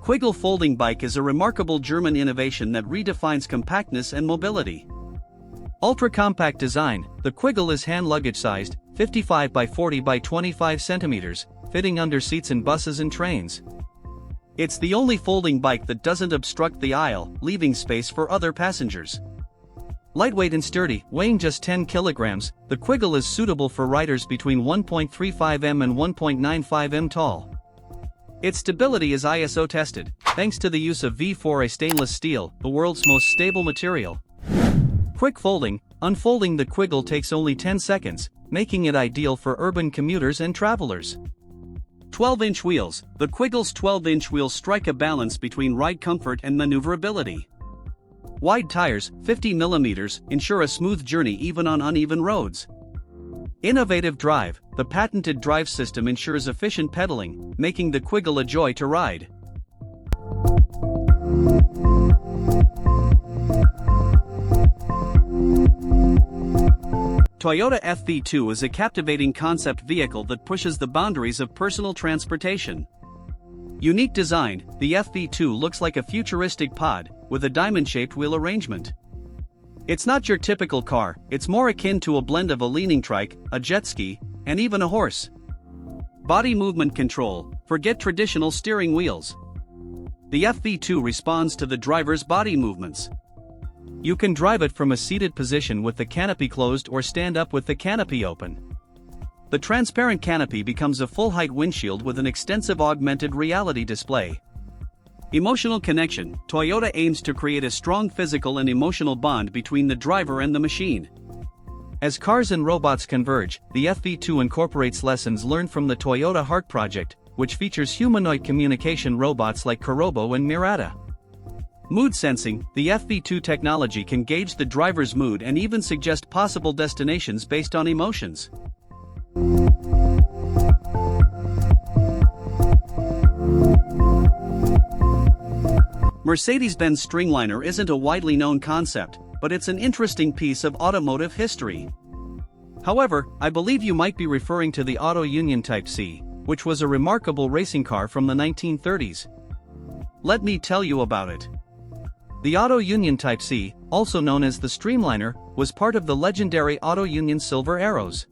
Kwiggle folding bike is a remarkable German innovation that redefines compactness and mobility. Ultra-compact design, the Kwiggle is hand luggage-sized, 55 by 40 by 25 centimeters, fitting under seats in buses and trains. It's the only folding bike that doesn't obstruct the aisle, leaving space for other passengers. Lightweight and sturdy, weighing just 10 kilograms, the Kwiggle is suitable for riders between 1.35 m and 1.95 m tall. Its stability is ISO tested, thanks to the use of V4A stainless steel, the world's most stable material. Quick folding, unfolding the Kwiggle takes only 10 seconds, making it ideal for urban commuters and travelers. 12-inch wheels, the Kwiggle's 12-inch wheels strike a balance between ride comfort and maneuverability. Wide tires, 50 mm, ensure a smooth journey even on uneven roads. Innovative drive, the patented drive system ensures efficient pedaling, making the Kwiggle a joy to ride. Toyota FV2 is a captivating concept vehicle that pushes the boundaries of personal transportation. Unique design, the FV2 looks like a futuristic pod, with a diamond-shaped wheel arrangement. It's not your typical car, it's more akin to a blend of a leaning trike, a jet ski, and even a horse. Body movement control, forget traditional steering wheels. The FV2 responds to the driver's body movements. You can drive it from a seated position with the canopy closed or stand up with the canopy open. The transparent canopy becomes a full-height windshield with an extensive augmented reality display. Emotional connection, Toyota aims to create a strong physical and emotional bond between the driver and the machine. As cars and robots converge, the FV2 incorporates lessons learned from the Toyota Heart Project, which features humanoid communication robots like Kurobo and Mirata. Mood sensing, the FV2 technology can gauge the driver's mood and even suggest possible destinations based on emotions. Mercedes-Benz Stringliner isn't a widely known concept, but it's an interesting piece of automotive history. However, I believe you might be referring to the Auto Union Type C, which was a remarkable racing car from the 1930s. Let me tell you about it. The Auto Union Type C, also known as the Stringliner, was part of the legendary Auto Union Silver Arrows.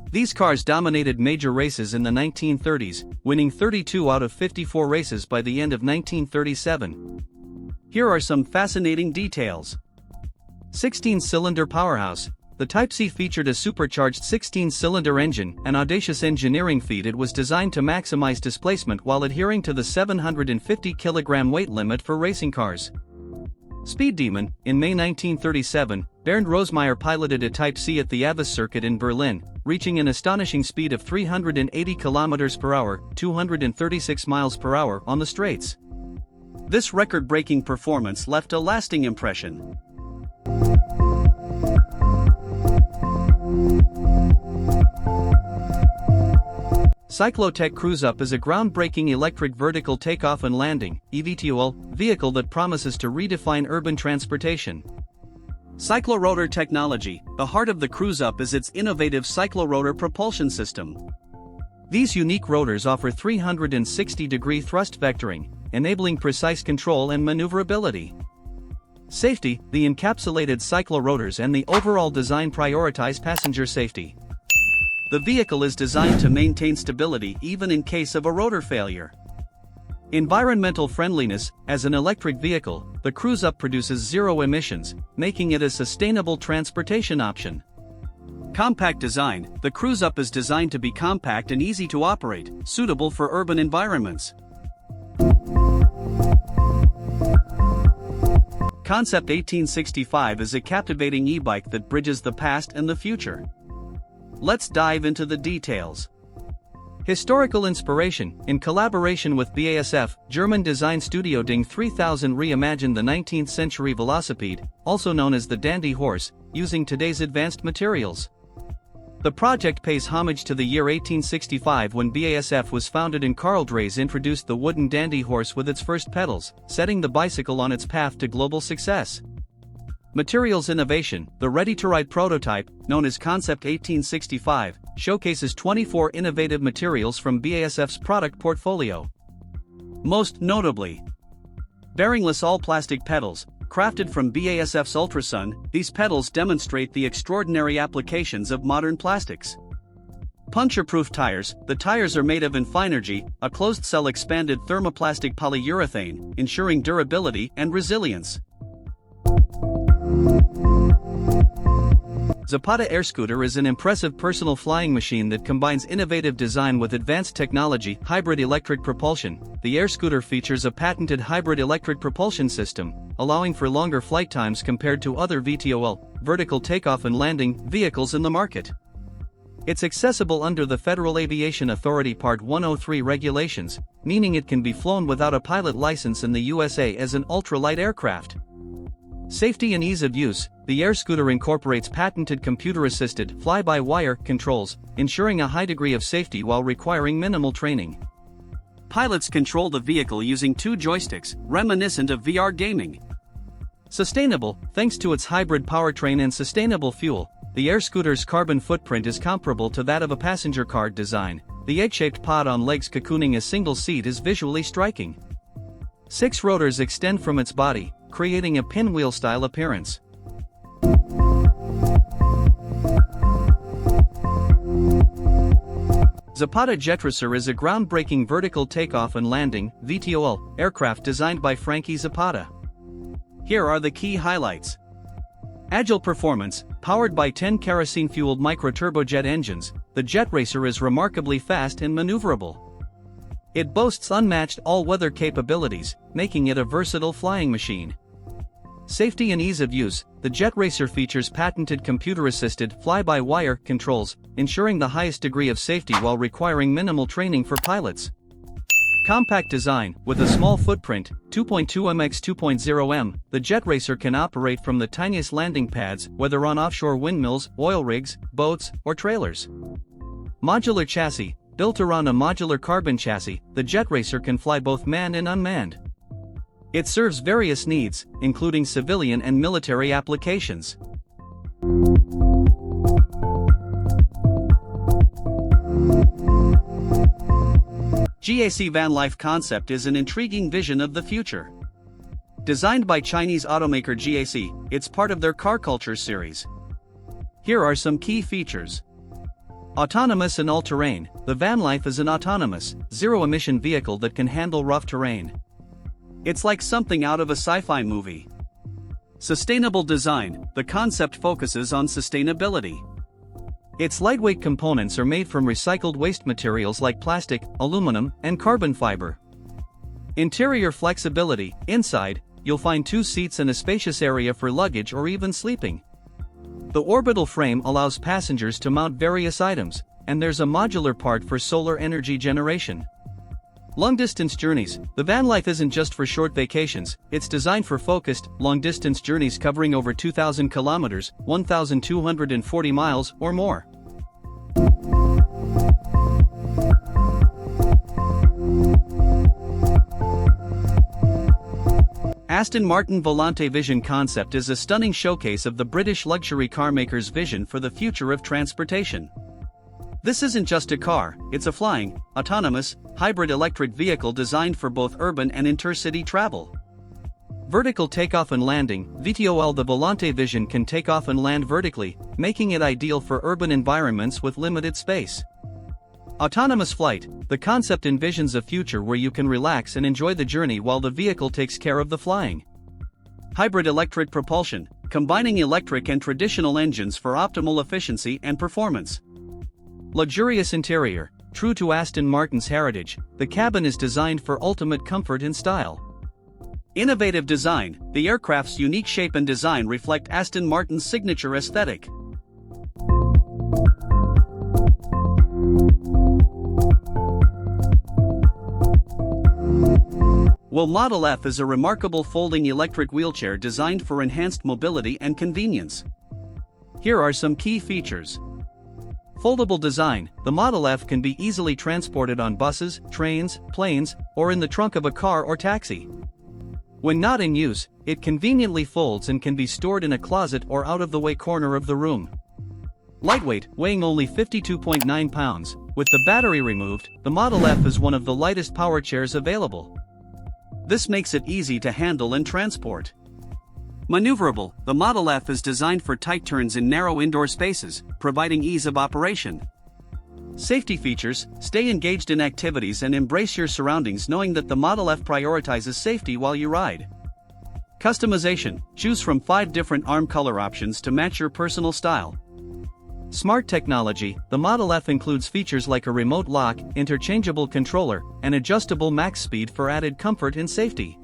These cars dominated major races in the 1930s, winning 32 out of 54 races by the end of 1937. Here are some fascinating details. 16-cylinder powerhouse. The Type C featured a supercharged 16-cylinder engine, an audacious engineering feat. It was designed to maximize displacement while adhering to the 750 kg weight limit for racing cars. Speed demon. In May 1937, Bernd Rosemeyer piloted a Type C at the Avis circuit in Berlin, reaching an astonishing speed of 380 km per hour, 236 miles per hour on the straights. This record-breaking performance left a lasting impression. CycloTech CruiseUp is a groundbreaking electric vertical takeoff and landing (eVTOL) vehicle that promises to redefine urban transportation. Cyclorotor technology. The heart of the CruiseUp is its innovative cyclorotor propulsion system. These unique rotors offer 360-degree thrust vectoring, enabling precise control and maneuverability. Safety. The encapsulated cyclorotors and the overall design prioritize passenger safety. The vehicle is designed to maintain stability even in case of a rotor failure. Environmental friendliness. As an electric vehicle, the CruiseUp produces zero emissions, making it a sustainable transportation option. Compact design. The CruiseUp is designed to be compact and easy to operate, suitable for urban environments. Concept 1865 is a captivating e-bike that bridges the past and the future. Let's dive into the details. Historical inspiration. In collaboration with BASF, German design studio Ding 3000 reimagined the 19th century velocipede, also known as the dandy horse, using today's advanced materials. The project pays homage to the year 1865 when BASF was founded and Carl Dreis introduced the wooden dandy horse with its first pedals, setting the bicycle on its path to global success. Materials innovation. The ready-to-ride prototype, known as Concept 1865, showcases 24 innovative materials from BASF's product portfolio. Most notably, bearingless all-plastic pedals. Crafted from BASF's Ultrasun, these pedals demonstrate the extraordinary applications of modern plastics. Puncture-proof tires. The tires are made of Infinergy, a closed-cell expanded thermoplastic polyurethane, ensuring durability and resilience. Zapata Air Scooter is an impressive personal flying machine that combines innovative design with advanced technology. Hybrid electric propulsion. The Air Scooter features a patented hybrid electric propulsion system, allowing for longer flight times compared to other VTOL, vertical takeoff and landing, vehicles in the market. It's accessible under the Federal Aviation Authority Part 103 regulations, meaning it can be flown without a pilot license in the USA as an ultralight aircraft. Safety and ease of use. The Air Scooter incorporates patented computer-assisted fly-by-wire controls, ensuring a high degree of safety while requiring minimal training. Pilots control the vehicle using two joysticks, reminiscent of VR gaming. Sustainable. Thanks to its hybrid powertrain and sustainable fuel, the Air Scooter's carbon footprint is comparable to that of a passenger car design. The egg-shaped pod on legs cocooning a single seat is visually striking. 6 rotors extend from its body, creating a pinwheel-style appearance. Zapata JETRACER is a groundbreaking vertical takeoff and landing (VTOL) aircraft designed by Frankie Zapata. Here are the key highlights. Agile performance. Powered by 10 kerosene-fueled microturbojet engines, the JETRACER is remarkably fast and maneuverable. It boasts unmatched all-weather capabilities, making it a versatile flying machine. Safety and ease of use. The JETRACER features patented computer-assisted fly-by-wire controls, ensuring the highest degree of safety while requiring minimal training for pilots. Compact design. With a small footprint, 2.2 m x 2.0 m, the JETRACER can operate from the tiniest landing pads, whether on offshore windmills, oil rigs, boats, or trailers. Modular chassis. Built around a modular carbon chassis, the JETRACER can fly both manned and unmanned. It serves various needs, including civilian and military applications. GAC van life concept is an intriguing vision of the future. Designed by Chinese automaker GAC, it's part of their car culture series. Here are some key features. Autonomous and all-terrain. The van life is an autonomous, zero-emission vehicle that can handle rough terrain. It's like something out of a sci-fi movie. Sustainable design. The concept focuses on sustainability. Its lightweight components are made from recycled waste materials like plastic, aluminum, and carbon fiber. Interior flexibility. Inside, you'll find 2 seats and a spacious area for luggage or even sleeping. The orbital frame allows passengers to mount various items, and there's a modular part for solar energy generation. Long-distance journeys. The van life isn't just for short vacations, it's designed for focused, long-distance journeys covering over 2,000 kilometers, 1,240 miles, or more. Aston Martin Volante Vision concept is a stunning showcase of the British luxury car maker's vision for the future of transportation. This isn't just a car, it's a flying, autonomous, hybrid electric vehicle designed for both urban and intercity travel. Vertical takeoff and landing, VTOL. The Volante Vision can take off and land vertically, making it ideal for urban environments with limited space. Autonomous flight. The concept envisions a future where you can relax and enjoy the journey while the vehicle takes care of the flying. Hybrid electric propulsion, combining electric and traditional engines for optimal efficiency and performance. Luxurious interior. True to Aston Martin's heritage, the cabin is designed for ultimate comfort and style. Innovative design. The aircraft's unique shape and design reflect Aston Martin's signature aesthetic. Whill Model F is a remarkable folding electric wheelchair designed for enhanced mobility and convenience. Here are some key features. Foldable design. The Model F can be easily transported on buses, trains, planes, or in the trunk of a car or taxi. When not in use, it conveniently folds and can be stored in a closet or out-of-the-way corner of the room. Lightweight, weighing only 52.9 pounds, with the battery removed, the Model F is one of the lightest power chairs available. This makes it easy to handle and transport. Maneuverable, the Model F is designed for tight turns in narrow indoor spaces, providing ease of operation. Safety features, stay engaged in activities and embrace your surroundings knowing that the Model F prioritizes safety while you ride. Customization, choose from 5 different arm color options to match your personal style. Smart technology, the Model F includes features like a remote lock, interchangeable controller, and adjustable max speed for added comfort and safety.